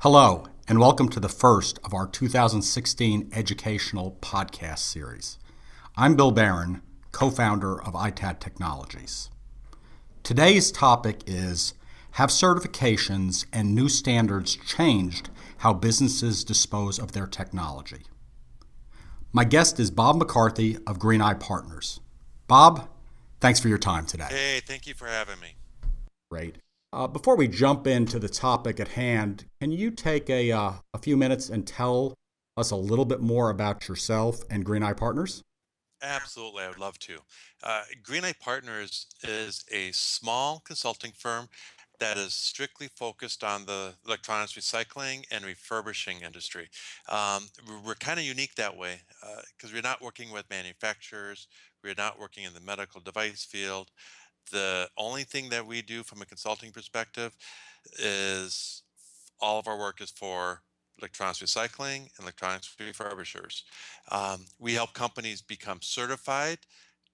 Hello, and welcome to the first of our 2016 educational podcast series. I'm Bill Barron, co-founder of ITAD Technologies. Today's topic is, have certifications and new standards changed how businesses dispose of their technology? My guest is Bob McCarthy of Green Eye Partners. Bob, thanks for your time today. Hey, thank you for having me. Great. Before we jump into the topic at hand, can you take a few minutes and tell us a little bit more about yourself and Green Eye Partners? Absolutely, I would love to. Green Eye Partners is a small consulting firm that is strictly focused on the electronics recycling and refurbishing industry. We're kind of unique that way because we're not working with manufacturers, we're not working in the medical device field. The only thing that we do from a consulting perspective is all of our work is for electronics recycling and electronics refurbishers. We help companies become certified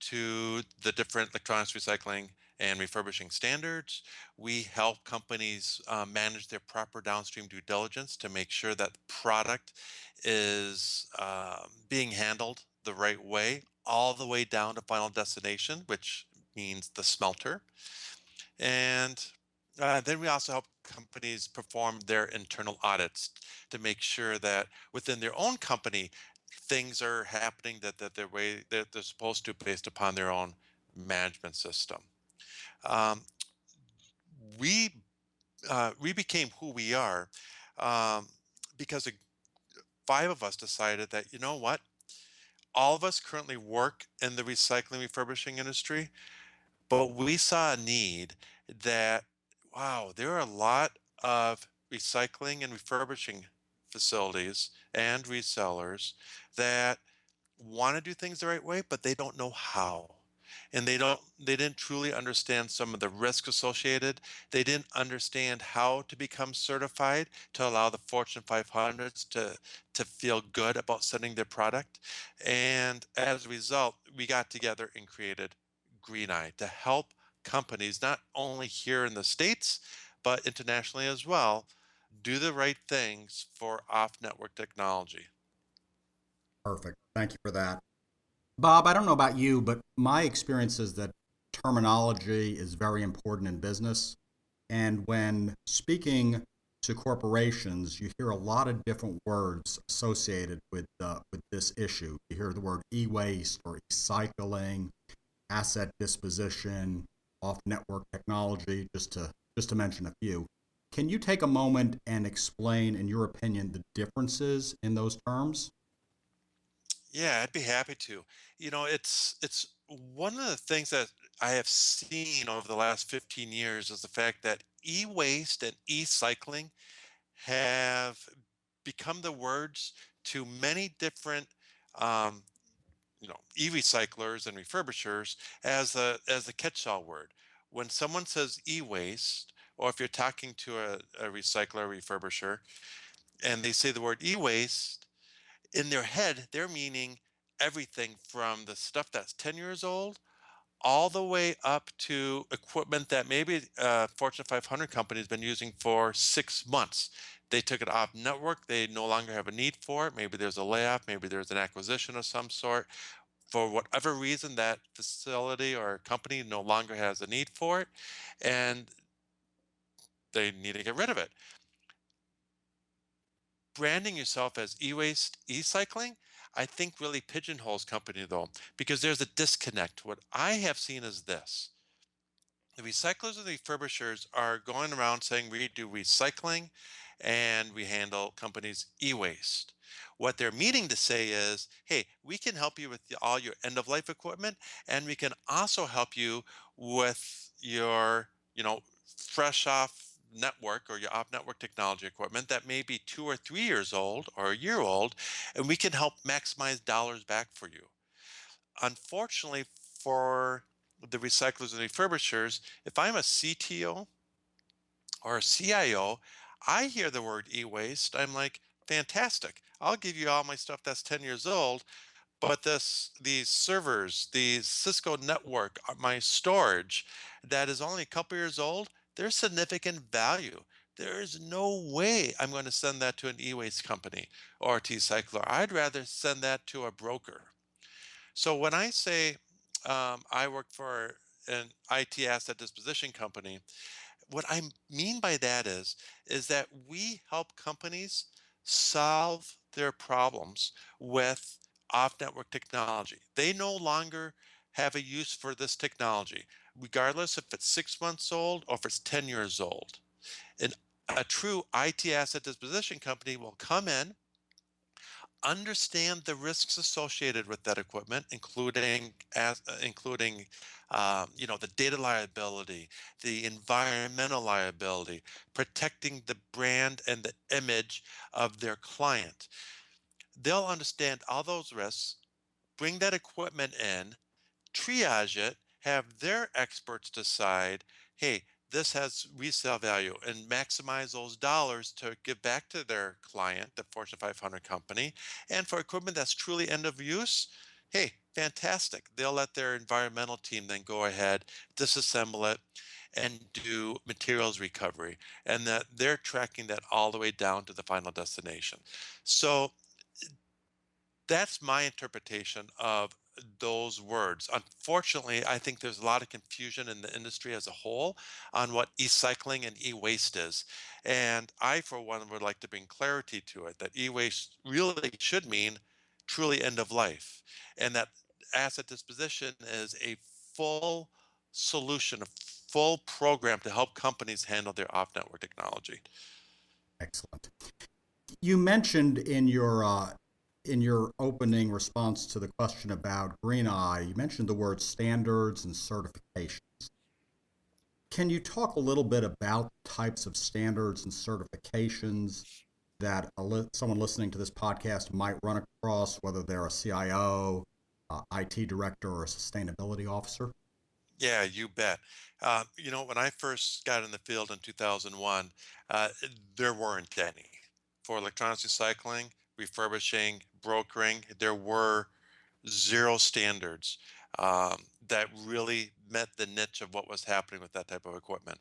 to the different electronics recycling and refurbishing standards. We help companies manage their proper downstream due diligence to make sure that the product is being handled the right way, all the way down to final destination, which means the smelter. And then we also help companies perform their internal audits to make sure that within their own company, things are happening that their way that they're supposed to based upon their own management system. Um, we we became who we are um, because five of us decided that, you know what, all of us currently work in the recycling refurbishing industry, but we saw a need that, wow, there are a lot of recycling and refurbishing facilities and resellers that want to do things the right way, but they don't know how. And they didn't truly understand some of the risk associated. They didn't understand how to become certified to allow the Fortune 500s to feel good about sending their product. And as a result, we got together and created Green Eye to help companies not only here in the States, but internationally as well, do the right things for off-network technology. Perfect. Thank you for that. Bob, I don't know about you, but my experience is that terminology is very important in business. And when speaking to corporations, you hear a lot of different words associated with this issue. You hear the word e-waste or recycling, asset disposition, off-network technology, just to mention a few. Can you take a moment and explain, in your opinion, the differences in those terms? Yeah, I'd be happy to. It's one of the things that I have seen over the last 15 years is the fact that e-waste and e-cycling have become the words to many different um, e-recyclers and refurbishers as a catch-all word. When someone says e-waste, or if you're talking to a recycler or refurbisher, and they say the word e-waste, in their head, they're meaning everything from the stuff that's 10 years old all the way up to equipment that maybe a Fortune 500 company has been using for 6 months. They took it off network. They no longer have a need for it. Maybe there's a layoff. Maybe there's an acquisition of some sort. For whatever reason, that facility or company no longer has a need for it, and they need to get rid of it. Branding yourself as e-waste, e-cycling, I think really pigeonholes company though, because there's a disconnect. What I have seen is this. The recyclers and the refurbishers are going around saying we do recycling and we handle companies' e-waste. What they're meaning to say is, hey, we can help you with all your end of life equipment, and we can also help you with your, fresh off network or your off network technology equipment that may be 2 or 3 years old or a year old, and we can help maximize dollars back for you. Unfortunately, for the recyclers and refurbishers, if I'm a CTO or a CIO, I hear the word e-waste. I'm like, fantastic. I'll give you all my stuff that's 10 years old, but these servers, the Cisco network, my storage that is only a couple years old, there's significant value. There is no way I'm going to send that to an e-waste company or a T-cycler. I'd rather send that to a broker. So when I say I work for an IT asset disposition company, what I mean by that is that we help companies solve their problems with off-network technology. They no longer have a use for this technology, regardless if it's 6 months old or if it's 10 years old. And a true IT asset disposition company will come in, understand the risks associated with that equipment, including the data liability, the environmental liability, protecting the brand and the image of their client. They'll understand all those risks, bring that equipment in, triage it, have their experts decide, hey, this has resale value, and maximize those dollars to give back to their client, the Fortune 500 company. And for equipment that's truly end of use, hey, fantastic. They'll let their environmental team then go ahead, disassemble it, and do materials recovery. And that they're tracking that all the way down to the final destination. So that's my interpretation of those words. Unfortunately, I think there's a lot of confusion in the industry as a whole on what e-cycling and e-waste is. And I, for one, would like to bring clarity to it that e-waste really should mean truly end of life, and that asset disposition is a full solution, a full program to help companies handle their off-network technology. Excellent. You mentioned in your opening response to the question about Green Eye, you mentioned the word standards and certifications. Can you talk a little bit about types of standards and certifications that someone listening to this podcast might run across, whether they're a CIO, IT director, or a sustainability officer? Yeah, you bet. When I first got in the field in 2001, uh, there weren't any. For electronics recycling, refurbishing, brokering, there were zero standards that really met the niche of what was happening with that type of equipment.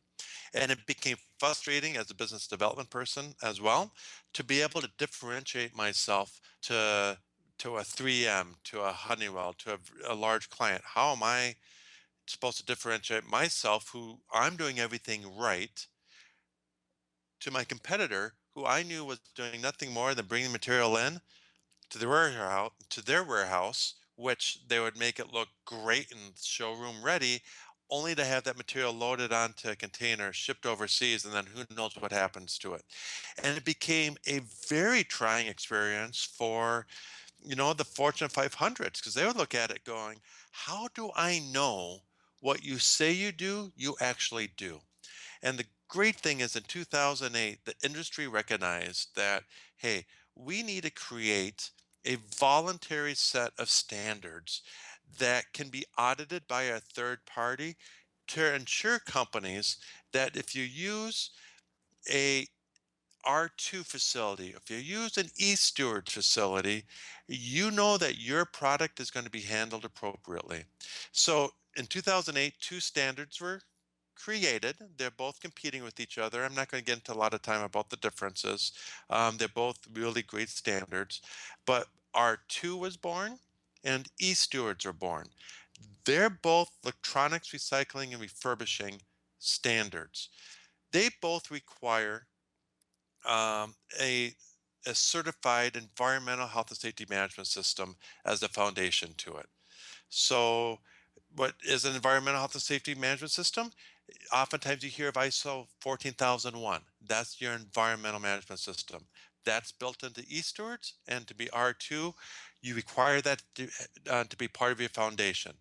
And it became frustrating as a business development person as well to be able to differentiate myself to a 3M, to a Honeywell, to a large client. How am I supposed to differentiate myself, who I'm doing everything right, to my competitor, who I knew was doing nothing more than bringing material in to their warehouse, which they would make it look great and showroom ready, only to have that material loaded onto a container, shipped overseas, and then who knows what happens to it. And it became a very trying experience for the Fortune 500s, because they would look at it going, how do I know what you say you do, you actually do? And the great thing is in 2008, the industry recognized that, hey, we need to create a voluntary set of standards that can be audited by a third party to ensure companies that if you use a R2 facility, if you use an e-steward facility, you know that your product is going to be handled appropriately. So in 2008, two standards were created. They're both competing with each other. I'm not going to get into a lot of time about the differences. They're both really great standards. But R2 was born and e-stewards are born. They're both electronics recycling and refurbishing standards. They both require um, a a certified environmental health and safety management system as the foundation to it. So, what is an environmental health and safety management system? Oftentimes you hear of ISO 14001. That's your environmental management system. That's built into eStewards, and to be R2, you require that to be part of your foundation.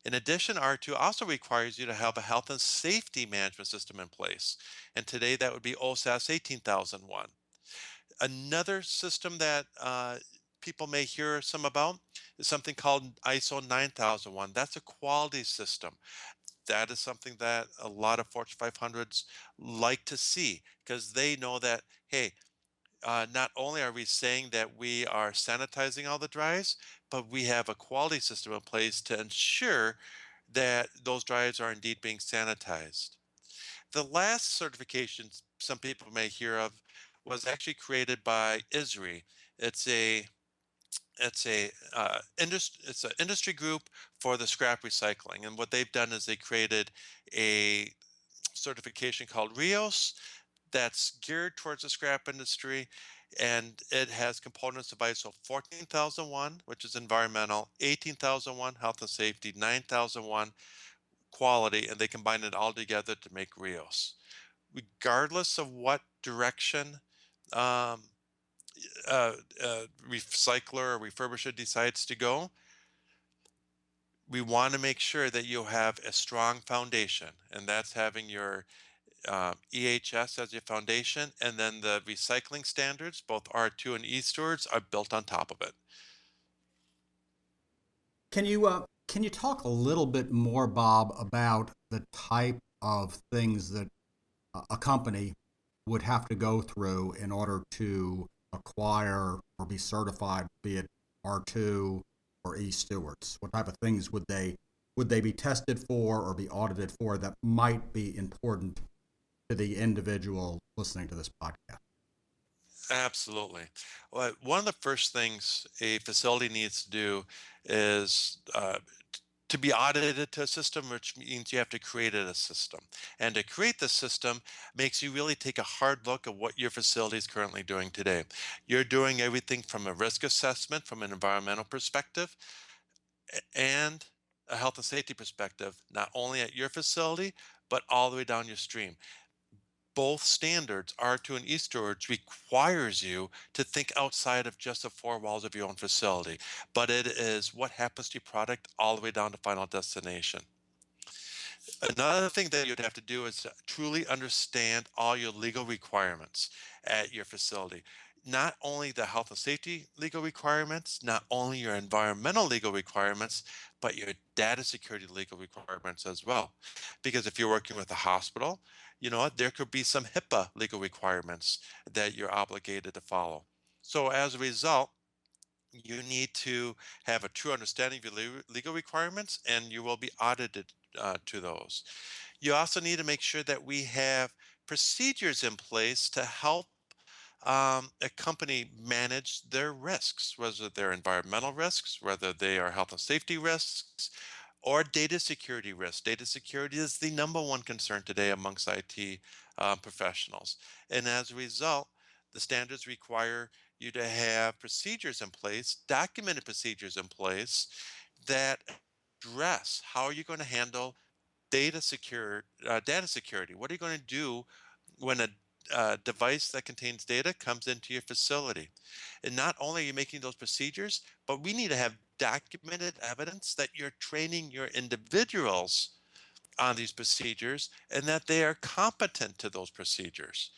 In addition, R2 also requires you to have a health and safety management system in place. And today that would be OSAS 18001. Another system that people may hear some about is something called ISO 9001. That's a quality system. That is something that a lot of Fortune 500s like to see, because they know that, hey, not only are we saying that we are sanitizing all the dries, but we have a quality system in place to ensure that those dries are indeed being sanitized. The last certification some people may hear of was actually created by ISRI. It's a it's an industry group for the scrap recycling, and what they've done is they created a certification called Rios that's geared towards the scrap industry, and it has components of ISO 14001, which is environmental, 18001 health and safety, 9001 quality, and they combine it all together to make Rios. Regardless of what direction um, recycler or refurbisher decides to go, we want to make sure that you have a strong foundation, and that's having your EHS as your foundation, and then the recycling standards, both R2 and E stewards, are built on top of it. Can you talk a little bit more, Bob, about the type of things that a company would have to go through in order to acquire or be certified, be it R2 or E stewards? What type of things would they be tested for or be audited for that might be important to the individual listening to this podcast? Absolutely. Well, one of the first things a facility needs to do is to be audited to a system, which means you have to create a system. And to create the system makes you really take a hard look at what your facility is currently doing today. You're doing everything from a risk assessment, from an environmental perspective, and a health and safety perspective, not only at your facility, but all the way down your stream. Both standards, R2 and E storage, requires you to think outside of just the four walls of your own facility. But it is what happens to your product all the way down to final destination. Another thing that you'd have to do is to truly understand all your legal requirements at your facility. Not only the health and safety legal requirements, not only your environmental legal requirements, but your data security legal requirements as well. Because if you're working with a hospital, you know what, there could be some HIPAA legal requirements that you're obligated to follow. So as a result, you need to have a true understanding of your legal requirements, and you will be audited to those. You also need to make sure that we have procedures in place to help a company manage their risks, whether they're environmental risks, whether they are health and safety risks, or data security risks. Data security is the number one concern today amongst IT professionals. And as a result, the standards require you to have procedures in place, documented procedures in place that address how are you going to handle data security. What are you going to do when a device that contains data comes into your facility? And not only are you making those procedures, but we need to have documented evidence that you're training your individuals on these procedures and that they are competent to those procedures.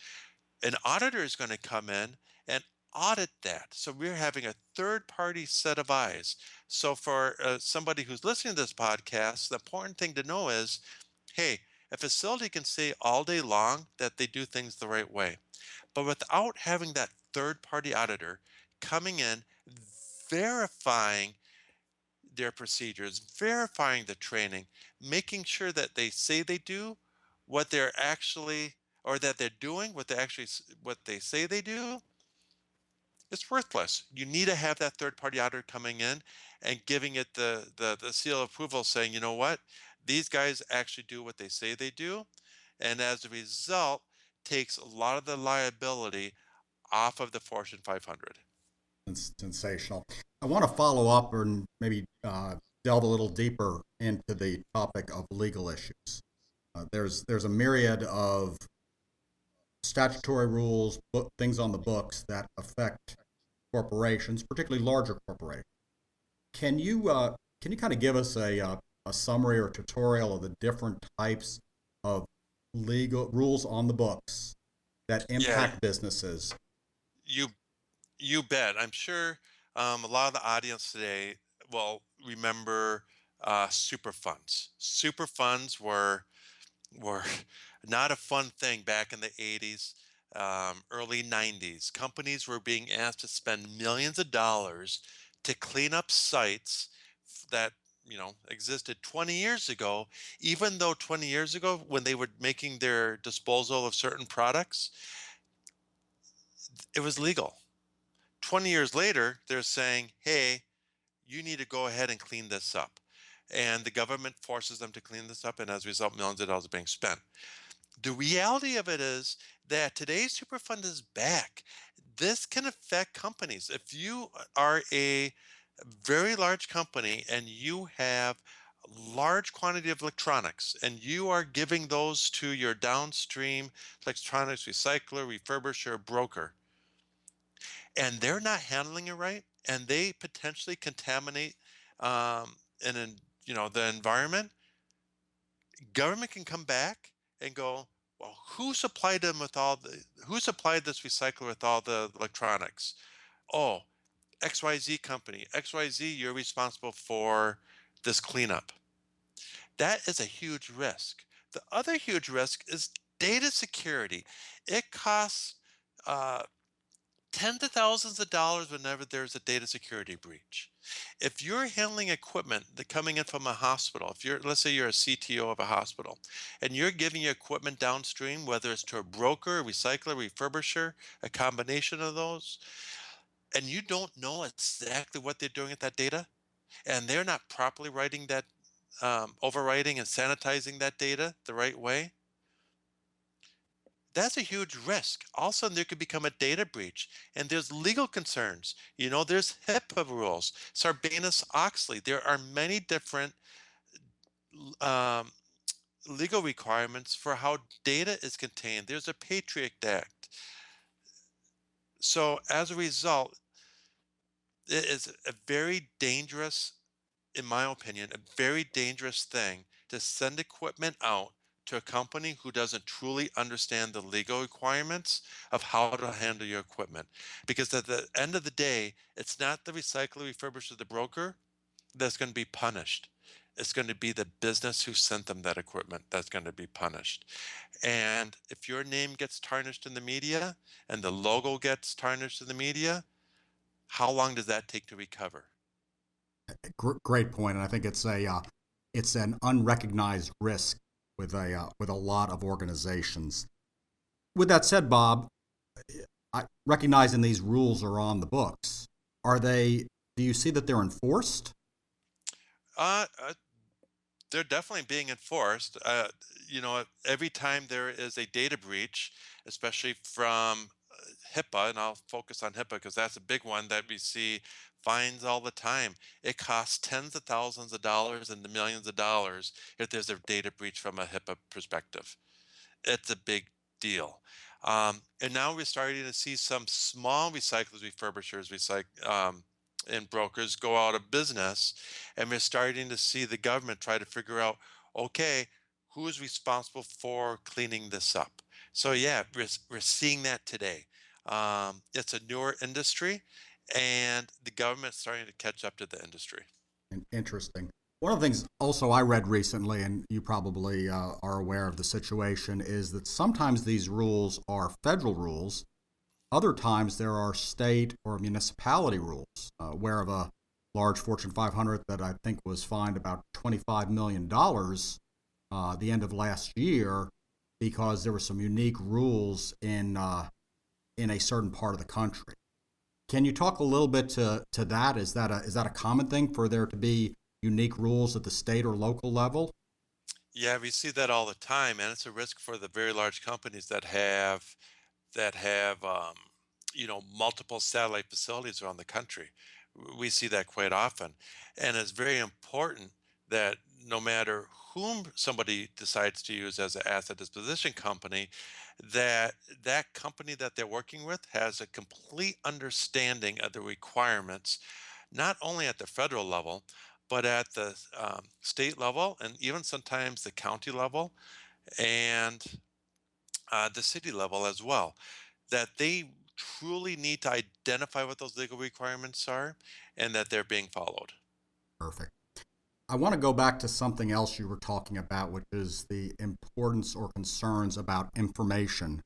An auditor is going to come in and audit that. So we're having a third party set of eyes. So for somebody who's listening to this podcast, the important thing to know is, hey, a facility can say all day long that they do things the right way. But without having that third party auditor coming in, verifying their procedures, verifying the training, making sure that they say they do what they're actually, or that they're doing what they actually what they say they do, it's worthless. You need to have that third party auditor coming in and giving it the seal of approval, saying, you know what, these guys actually do what they say they do, and as a result takes a lot of the liability off of the Fortune 500. Sensational. I want to follow up and maybe delve a little deeper into the topic of legal issues. There's a myriad of statutory rules, things on the books that affect corporations, particularly larger corporations. Can you kind of give us a summary or tutorial of the different types of legal rules on the books that Yeah, impact businesses? you you bet. I'm sure a lot of the audience today will remember super funds. Super funds were not a fun thing back in the 80s, early 90s. Companies were being asked to spend millions of dollars to clean up sites that existed 20 years ago, even though 20 years ago when they were making their disposal of certain products, it was legal. 20 years later, they're saying, hey, you need to go ahead and clean this up. And the government forces them to clean this up, and as a result, millions of dollars are being spent. The reality of it is that today's Superfund is back. This can affect companies. If you are a very large company and you have a large quantity of electronics and you are giving those to your downstream electronics recycler, refurbisher, broker, and they're not handling it right, and they potentially contaminate the environment, government can come back and go, well, who supplied this recycler with all the electronics? Oh, XYZ company. XYZ, you're responsible for this cleanup. That is a huge risk. The other huge risk is data security. It costs uh, tens of thousands of dollars whenever there's a data security breach. If you're handling equipment that coming in from a hospital, if you're, let's say you're a CTO of a hospital, and you're giving your equipment downstream, whether it's to a broker, a recycler, refurbisher, a combination of those, and you don't know exactly what they're doing with that data, and they're not properly writing that, overwriting and sanitizing that data the right way, that's a huge risk. All of a sudden, there could become a data breach, and there's legal concerns. There's HIPAA rules, Sarbanes-Oxley. There are many different um, legal requirements for how data is contained. There's a Patriot Act. So as a result, it is a very dangerous, in my opinion, a very dangerous thing to send equipment out to a company who doesn't truly understand the legal requirements of how to handle your equipment. Because at the end of the day, it's not the recycler, refurbisher, the broker that's going to be punished. It's going to be the business who sent them that equipment that's going to be punished. And if your name gets tarnished in the media and the logo gets tarnished in the media, how long does that take to recover? Great point, and I think it's an unrecognized risk with a lot of organizations. With that said, Bob, recognizing these rules are on the books, are they? Do you see that they're enforced? Uh, uh, they're definitely being enforced. Every time there is a data breach, especially from HIPAA, and I'll focus on HIPAA because that's a big one that we see fines all the time. It costs tens of thousands of dollars and the millions of dollars if there's a data breach from a HIPAA perspective. It's a big deal. And now we're starting to see some small recyclers, refurbishers, and brokers go out of business. And we're starting to see the government try to figure out, okay, who is responsible for cleaning this up? So yeah, we're seeing that today. It's a newer industry, and the government's starting to catch up to the industry. Interesting. One of the things also I read recently, and you probably are aware of the situation, is that sometimes these rules are federal rules. Other times there are state or municipality rules. Aware of a large Fortune 500 that I think was fined about $25 million the end of last year because there were some unique rules in a certain part of the country. Can you talk a little bit to that? Is that a common thing for there to be unique rules at the state or local level? Yeah, we see that all the time, and it's a risk for the very large companies that have multiple satellite facilities around the country. We see that quite often, and it's very important that no matter whom somebody decides to use as an asset disposition company, that that company that they're working with has a complete understanding of the requirements, not only at the federal level, but at the state level, and even sometimes the county level, and the city level as well, that they truly need to identify what those legal requirements are and that they're being followed. Perfect. I want to go back to something else you were talking about, which is the importance or concerns about information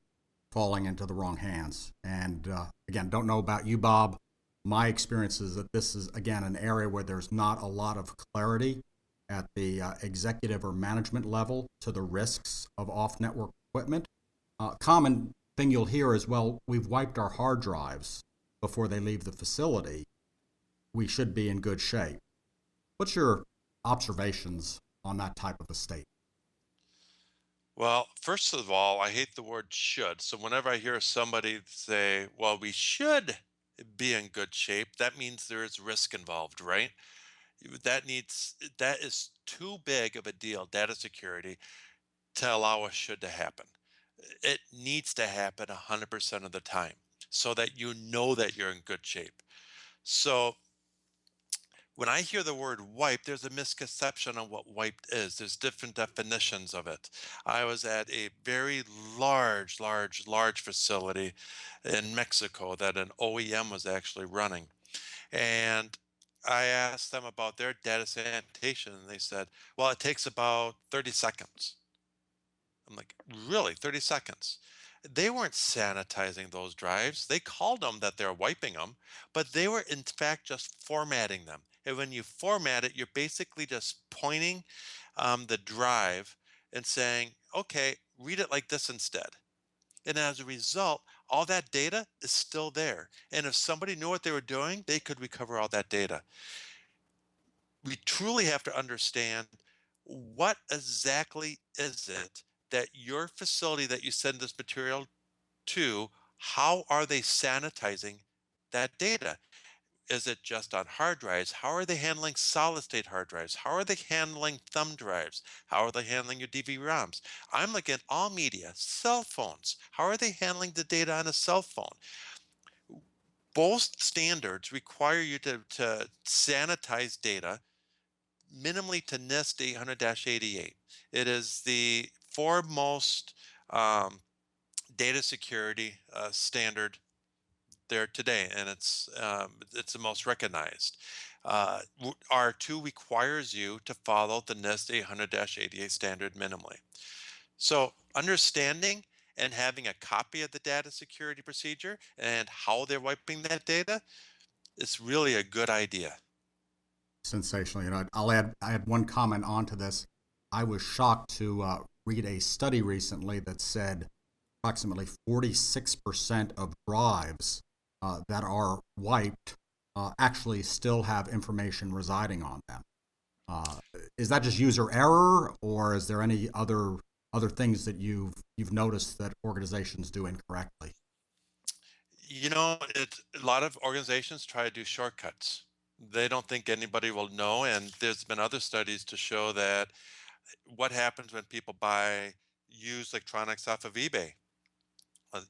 falling into the wrong hands. And again, don't know about you, Bob. My experience is that this is, again, an area where there's not a lot of clarity. at the executive or management level to the risks of off network equipment. Common thing you'll hear is, well, we've wiped our hard drives before they leave the facility. We should be in good shape. What's your observations on that type of a state? Well, first of all, I hate the word should. So whenever I hear somebody say, well, we should be in good shape, that means there is risk involved, right? That is too big of a deal, data security, to allow a should to happen. It needs to happen 100% of the time so that you know that you're in good shape. So when I hear the word wiped, there's a misconception on what wiped is. There's different definitions of it. I was at a very large facility in Mexico that an OEM was actually running. And I asked them about their data sanitation, and they said, well, it takes about 30 seconds. I'm like, really? 30 seconds? They weren't sanitizing those drives. They called them that they're wiping them, but they were in fact just formatting them. And when you format it, you're basically just pointing the drive and saying, okay, read it like this instead. And as a result, all that data is still there. And if somebody knew what they were doing, they could recover all that data. We truly have to understand what exactly is it that your facility that you send this material to, how are they sanitizing that data? Is it just on hard drives? How are they handling solid state hard drives? How are they handling thumb drives? How are they handling your DV-ROMs? I'm looking at all media, cell phones. How are they handling the data on a cell phone? Both standards require you to sanitize data minimally to NIST 800-88. It is the foremost data security standard there today, and it's the most recognized. R2 requires you to follow the NIST 800-88 standard minimally. So understanding and having a copy of the data security procedure and how they're wiping that data is really a good idea. Sensational. I had one comment onto this. I was shocked to read a study recently that said approximately 46% of drives that are wiped actually still have information residing on them. Uh, is that just user error, or is there any other things that you've noticed that organizations do incorrectly? A lot of organizations try to do shortcuts. They don't think anybody will know, and there's been other studies to show that what happens when people buy used electronics off of eBay.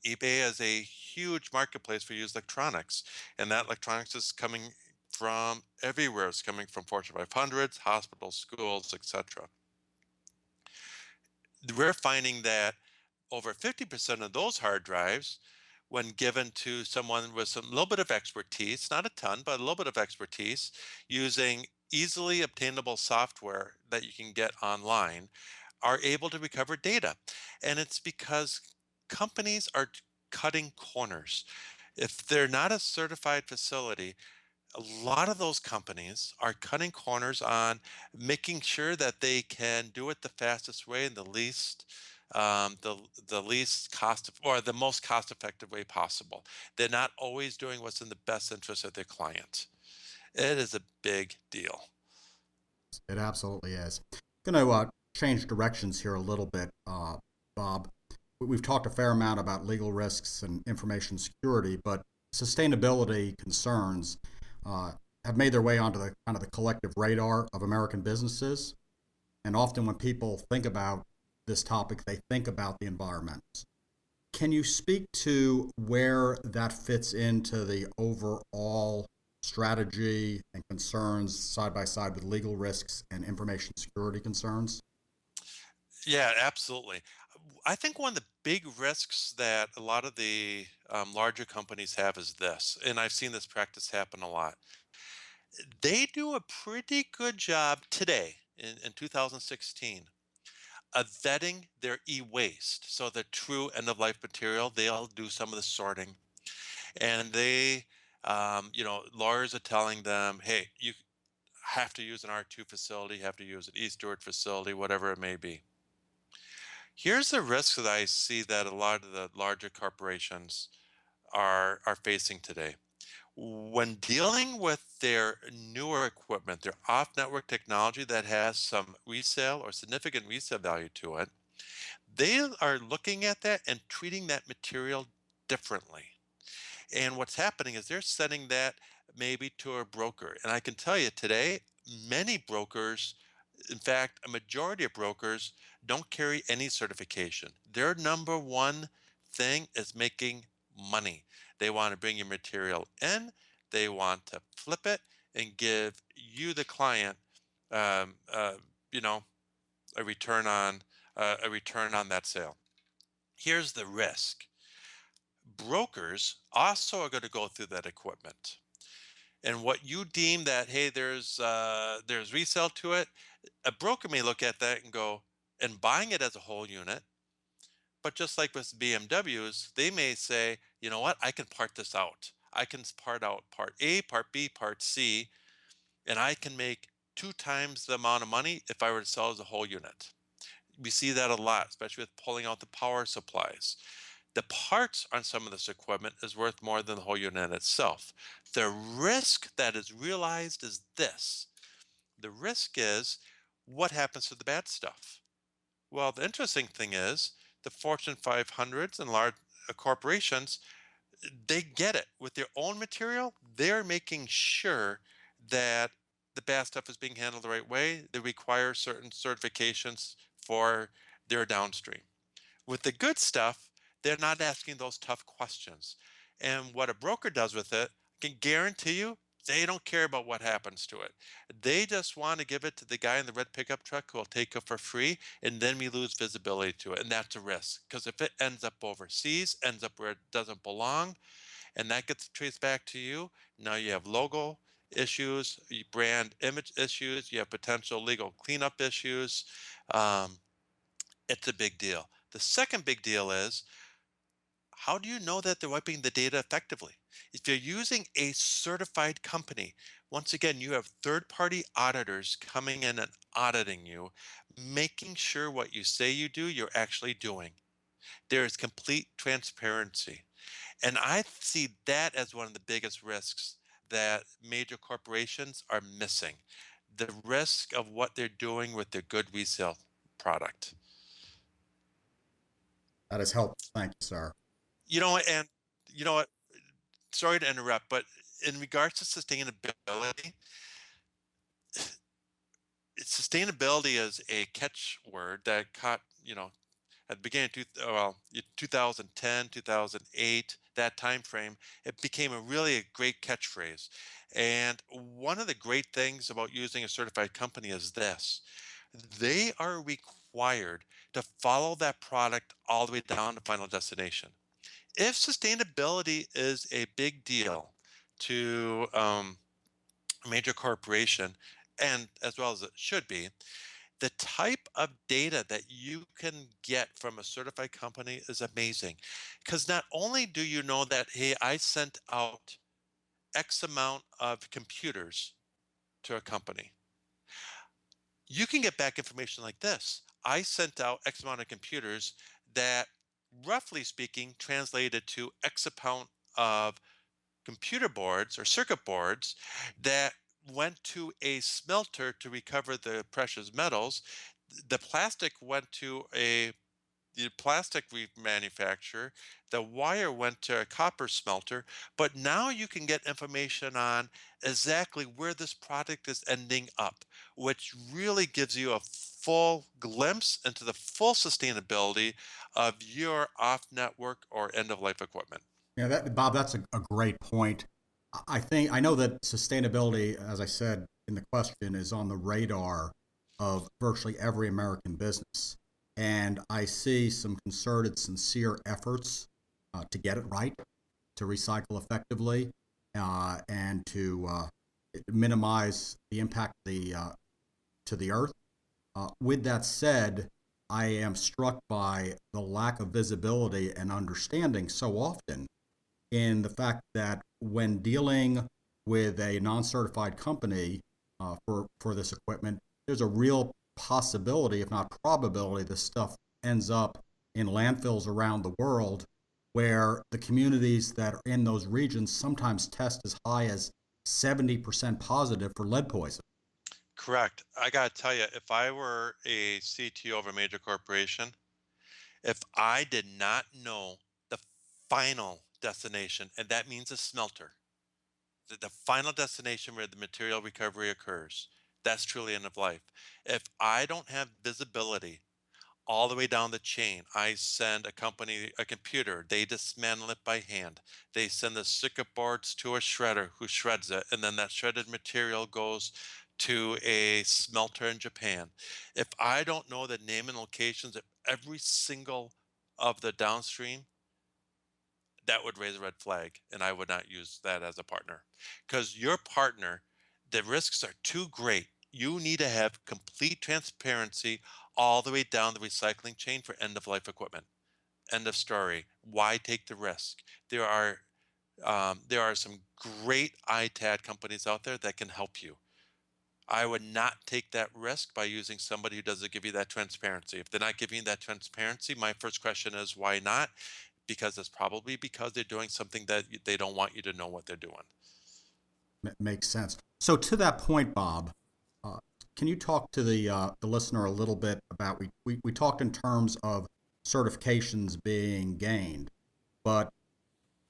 eBay is a huge marketplace for used electronics, and that electronics is coming from everywhere. It's coming from Fortune 500s, hospitals, schools, etc. We're finding that over 50% of those hard drives, when given to someone with some little bit of expertise, not a ton, but a little bit of expertise, using easily obtainable software that you can get online, are able to recover data. And it's because companies are cutting corners. If they're not a certified facility, a lot of those companies are cutting corners on making sure that they can do it the fastest way and the least or the most cost effective way possible. They're not always doing what's in the best interest of their clients. It is a big deal. It absolutely is. Going to change directions here a little bit, Bob. We've talked a fair amount about legal risks and information security, but sustainability concerns uh, have made their way onto the kind of the collective radar of American businesses. And often, when people think about this topic, they think about the environment. Can you speak to where that fits into the overall strategy and concerns side by side with legal risks and information security concerns? Yeah, absolutely. I think one of the big risks that a lot of the larger companies have is this, and I've seen this practice happen a lot. They do a pretty good job today in 2016 of vetting their e-waste. So the true end-of-life material, they'll do some of the sorting, and lawyers are telling them, hey, have to use an R2 facility, have to use an Eastward facility, whatever it may be. Here's the risk that I see that a lot of the larger corporations are facing today. When dealing with their newer equipment, their off-network technology that has some resale or significant resale value to it, they are looking at that and treating that material differently. And what's happening is they're sending that maybe to a broker. And I can tell you today, many brokers, in fact, a majority of brokers don't carry any certification. Their number one thing is making money. They want to bring your material in, they want to flip it and give you, the client, um, uh, you know, a return on that sale. Here's the risk: brokers also are going to go through that equipment, and what you deem that, hey, there's resale to it, a broker may look at that and go, and buying it as a whole unit. But just like with BMWs, they may say, you know what, I can part this out. I can part out part A, part B, part C, and I can make two times the amount of money if I were to sell as a whole unit. We see that a lot, especially with pulling out the power supplies. The parts on some of this equipment is worth more than the whole unit itself. The risk that is realized is this: the risk is, what happens to the bad stuff? Well, the interesting thing is, the Fortune 500s and large corporations, they get it. With their own material, they're making sure that the bad stuff is being handled the right way. They require certain certifications for their downstream. With the good stuff, they're not asking those tough questions. And what a broker does with it, I can guarantee you, they don't care about what happens to it. They just want to give it to the guy in the red pickup truck who will take it for free, and then we lose visibility to it. And that's a risk, because if it ends up overseas, ends up where it doesn't belong, and that gets traced back to you, now you have logo issues, brand image issues, you have potential legal cleanup issues. Um, it's a big deal. The second big deal is, how do you know that they're wiping the data effectively? If you're using a certified company, once again, you have third party auditors coming in and auditing you, making sure what you say you do, you're actually doing. There is complete transparency. And I see that as one of the biggest risks that major corporations are missing: the risk of what they're doing with their good resale product. That is helpful. Thank you, sir. And you know what? Sorry to interrupt, but in regards to sustainability, sustainability is a catchword that caught, at the beginning of 2010, 2008, that time frame. It became a great catchphrase. And one of the great things about using a certified company is this: they are required to follow that product all the way down to final destination. If sustainability is a big deal to a major corporation, and as well as it should be, the type of data that you can get from a certified company is amazing. Because not only do you know that, hey, I sent out X amount of computers to a company, you can get back information like this: I sent out X amount of computers that, roughly speaking, translated to X amount of computer boards or circuit boards that went to a smelter to recover the precious metals. The plastic went to the plastic manufacturer. The wire went to a copper smelter. But now you can get information on exactly where this product is ending up, which really gives you a full glimpse into the full sustainability of your off network or end of life equipment. Yeah, Bob, that's a great point. I know that sustainability, as I said in the question, is on the radar of virtually every American business. And I see some concerted, sincere efforts to get it right, to recycle effectively, and to minimize the impact to the earth. With that said, I am struck by the lack of visibility and understanding so often in the fact that when dealing with a non certified company, for this equipment, there's a real possibility, if not probability, this stuff ends up in landfills around the world, where the communities that are in those regions sometimes test as high as 70% positive for lead poisoning. Correct. I gotta tell you, if I were a CTO of a major corporation, if I did not know the final destination, and that means a smelter, the final destination where the material recovery occurs, that's truly end of life. If I don't have visibility all the way down the chain, I send a company a computer, they dismantle it by hand. They send the circuit boards to a shredder who shreds it, and then that shredded material goes to a smelter in Japan. If I don't know the name and locations of every single of the downstream, that would raise a red flag, and I would not use that as a partner. Because your partner, the risks are too great. You need to have complete transparency all the way down the recycling chain for end of life equipment. End of story. Why take the risk? There are some great ITAD companies out there that can help you. I would not take that risk by using somebody who doesn't give you that transparency. If they're not giving you that transparency, my first question is why not? Because it's probably because they're doing something that they don't want you to know what they're doing. Makes sense. So to that point, Bob, uh, can you talk to the listener a little bit about we talked in terms of certifications being gained, but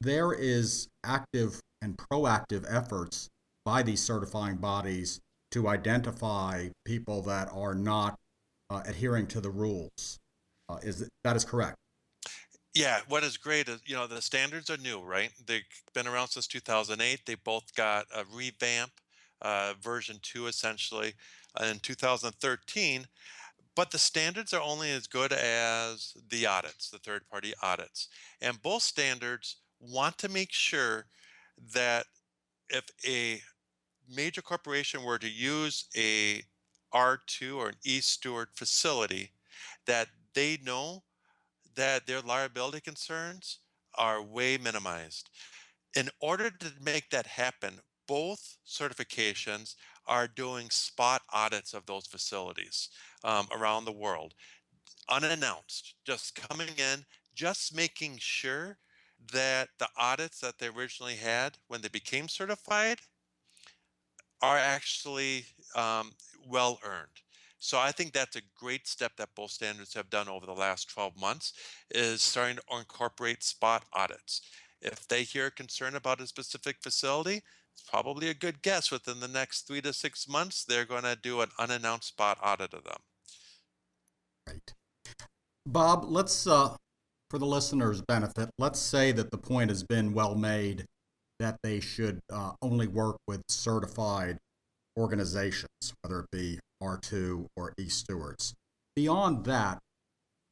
there is active and proactive efforts by these certifying bodies to identify people that are not adhering to the rules. That is correct? Yeah, what is great is, the standards are new, right? They've been around since 2008. They both got a revamp, version 2 essentially, in 2013. But the standards are only as good as the audits, the third party audits. And both standards want to make sure that if a major corporation were to use a R2 or an e-steward facility, that they know that their liability concerns are way minimized. In order to make that happen, both certifications are doing spot audits of those facilities around the world, unannounced, just coming in, just making sure that the audits that they originally had when they became certified are actually well earned. So I think that's a great step that both standards have done over the last 12 months is starting to incorporate spot audits. If they hear a concern about a specific facility, it's probably a good guess within the next 3 to 6 months, they're going to do an unannounced spot audit of them. Right. Bob, let's for the listener's benefit, let's say that the point has been well made that they should only work with certified organizations, whether it be R2 or e-stewards. Beyond that,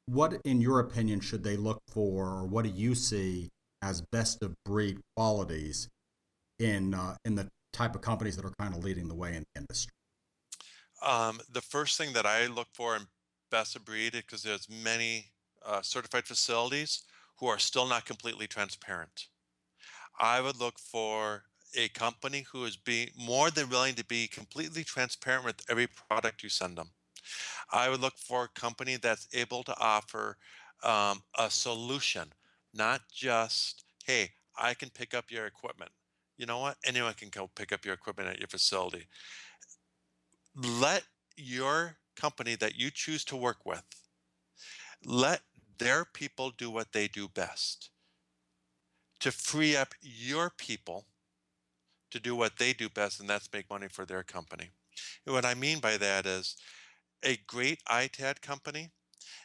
what, in your opinion, should they look for, or what do you see as best of breed qualities in the type of companies that are kind of leading the way in the industry? The first thing that I look for in best of breed, because there's many certified facilities who are still not completely transparent. I would look for a company who is being more than willing to be completely transparent with every product you send them. I would look for a company that's able to offer a solution, not just, hey, I can pick up your equipment. You know what? Anyone can go pick up your equipment at your facility. Let your company that you choose to work with, let their people do what they do best to free up your people to do what they do best, and that's make money for their company. And what I mean by that is a great ITAD company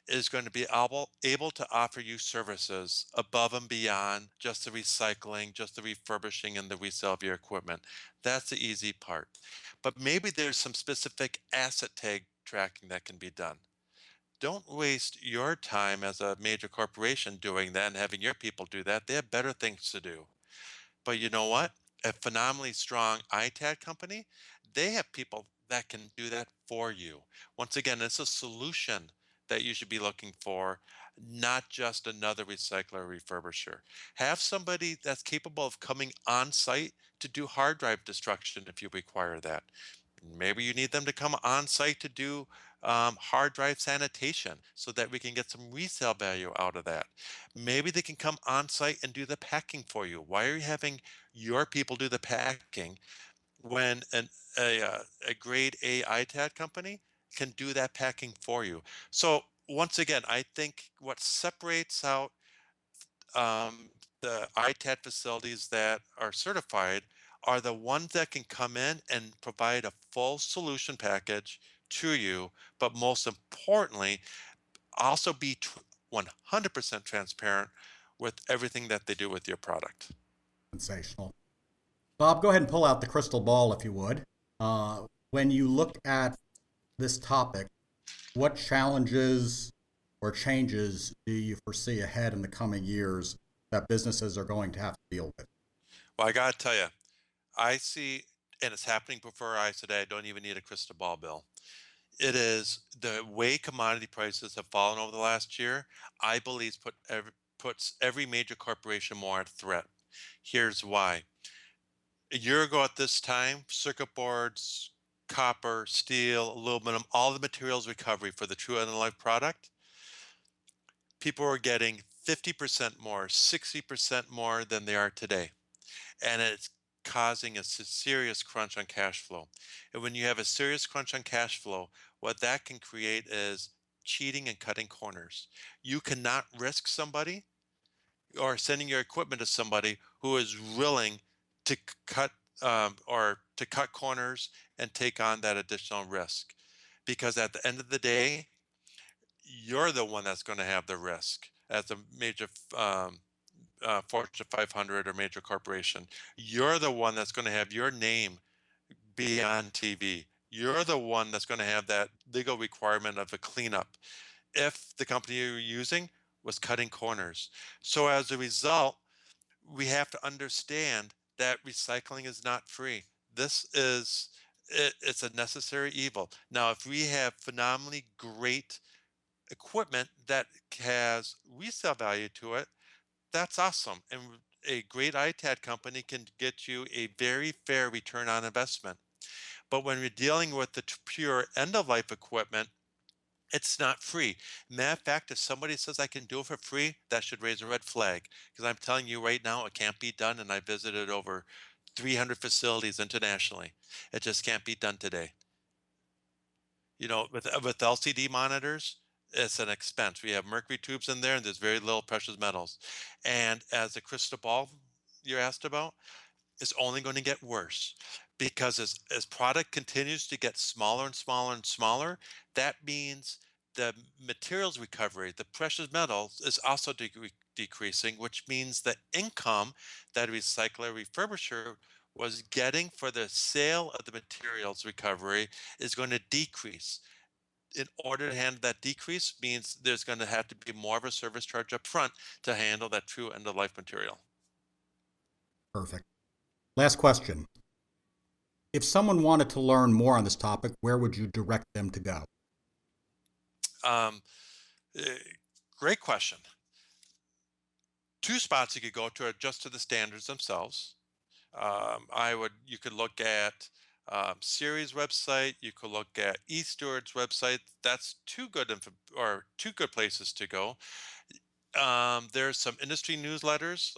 is going to be able to offer you services above and beyond just the recycling, just the refurbishing, and the resale of your equipment. That's the easy part. But maybe there's some specific asset tag tracking that can be done. Don't waste your time as a major corporation doing that and having your people do that. They have better things to do. But you know what? A phenomenally strong ITAD company, they have people that can do that for you. Once again, it's a solution that you should be looking for, not just another recycler or refurbisher. Have somebody that's capable of coming on site to do hard drive destruction if you require that. Maybe you need them to come on site to do hard drive sanitation so that we can get some resale value out of that. Maybe they can come on site and do the packing for you. Why are you having your people do the packing when a grade A ITAD company can do that packing for you? So once again, I think what separates out the ITAD facilities that are certified are the ones that can come in and provide a full solution package to you, but most importantly, also be 100% transparent with everything that they do with your product. Sensational. Bob, go ahead and pull out the crystal ball if you would. When you look at this topic, what challenges or changes do you foresee ahead in the coming years that businesses are going to have to deal with? Well, I got to tell you, I see, and it's happening before our eyes today. I don't even need a crystal ball, Bill. It is the way commodity prices have fallen over the last year, I believe puts every major corporation more at threat. Here's why. A year ago at this time, circuit boards, copper, steel, aluminum, all the materials recovery for the true end of life product, people were getting 50% more, 60% more than they are today. And it's causing a serious crunch on cash flow. And when you have a serious crunch on cash flow, what that can create is cheating and cutting corners. You cannot risk somebody or sending your equipment to somebody who is willing to cut or to cut corners and take on that additional risk. Because at the end of the day, you're the one that's going to have the risk as a major Fortune 500 or major corporation. You're the one that's going to have your name be on TV. You're the one that's going to have that legal requirement of a cleanup if the company you're using was cutting corners. So as a result, we have to understand that recycling is not free. This is it's a necessary evil. Now, if we have phenomenally great equipment that has resale value to it, that's awesome. And a great ITAD company can get you a very fair return on investment. But when we're dealing with the pure end of life equipment, it's not free. Matter of fact, if somebody says I can do it for free, that should raise a red flag. Because I'm telling you right now, it can't be done. And I visited over 300 facilities internationally. It just can't be done today. You know, with LCD monitors, it's an expense. We have mercury tubes in there, and there's very little precious metals. And as a crystal ball you asked about, is only going to get worse because as product continues to get smaller and smaller and smaller, that means the materials recovery, the precious metals, is also decreasing, which means the income that a recycler refurbisher was getting for the sale of the materials recovery is going to decrease. In order to handle that decrease means there's going to have to be more of a service charge up front to handle that true end of life material. Perfect. Last question. If someone wanted to learn more on this topic, where would you direct them to go? Um, eh, Great question. Two spots you could go to are just to the standards themselves. You could look at Siri's website. You could look at eSteward's website. That's two good places to go. There's some industry newsletters.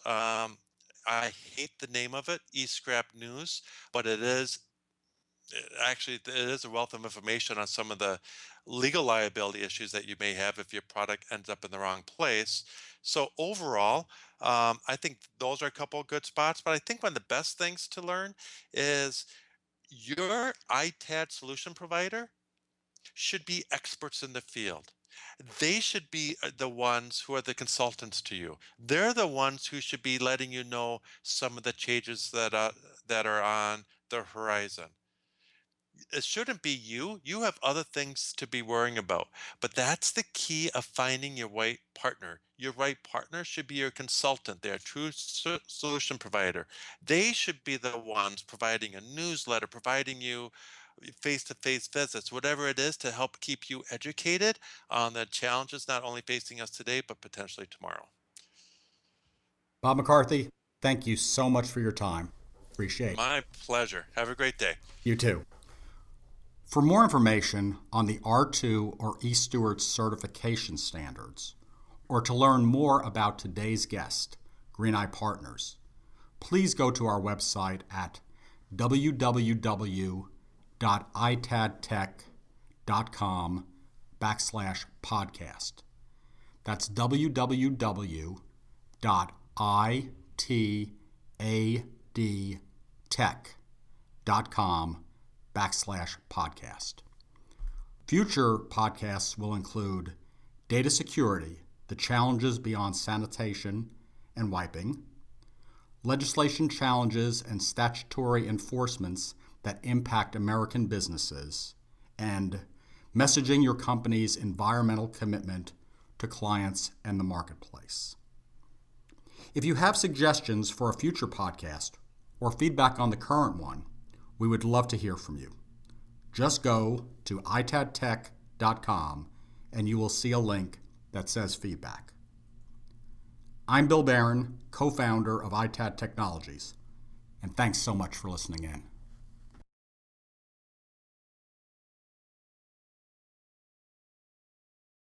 I hate the name of it, eScrap News, but actually it is a wealth of information on some of the legal liability issues that you may have if your product ends up in the wrong place. So overall, I think those are a couple of good spots. But I think one of the best things to learn is your ITAD solution provider should be experts in the field. They should be the ones who are the consultants to you. They're the ones who should be letting you know some of the changes that are on the horizon. It shouldn't be you. You have other things to be worrying about. But that's the key of finding your right partner. Your right partner should be your consultant, their true solution provider. They should be the ones providing a newsletter, providing you face to face visits, whatever it is to help keep you educated on the challenges not only facing us today, but potentially tomorrow. Bob McCarthy, thank you so much for your time. Appreciate it. My pleasure. Have a great day. You too. For more information on the R2 or eSteward certification standards, or to learn more about today's guest, Greeneye Partners, please go to our website at www.itadtech.com/podcast. That's www.itadtech.com/podcast. Future podcasts will include data security, the challenges beyond sanitation and wiping, legislation challenges and statutory enforcements that impact American businesses, and messaging your company's environmental commitment to clients and the marketplace. If you have suggestions for a future podcast or feedback on the current one, we would love to hear from you. Just go to itadtech.com and you will see a link that says feedback. I'm Bill Barron, co-founder of ITAD Technologies, and thanks so much for listening in.